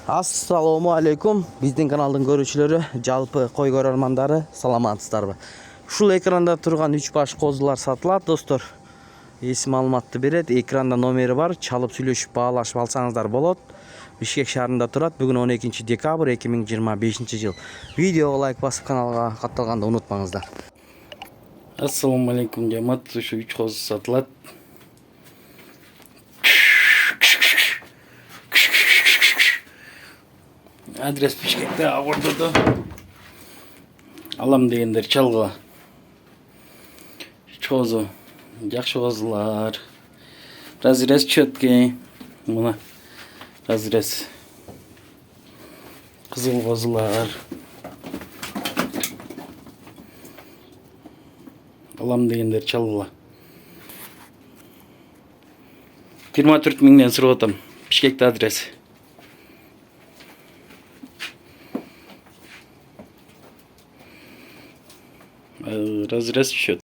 Assalamu алейкум. Биздин каналдын көрүүчүлөрү, жалпы кой көрөрмандары, саламатсыздарбы? Ушул экранда турган 3 баш козулар сатылат, достор. Эси маалыматты берет. Экранда номери бар. Чалып сүйлөшүп баалашып алсаңыздар болот. Бишкек шаарында турат. Бүгүн 12 декабрь 2025 жыл. Видеого лайк басып каналга катталганды унутпаңыздар. Ассаламу алейкум, жамаат. Ушу 3 коз сатылат. Адрес Бишкекте, Ортодо. Алам дегендер чалгыла. 3 козу. Жакшы козулар. Разрез четкий. Мына разрез. Кызыл козулар. Алам дегендер чалгыла. 24 миңден сурап атам. Бишкекте адрес. Разрез счет.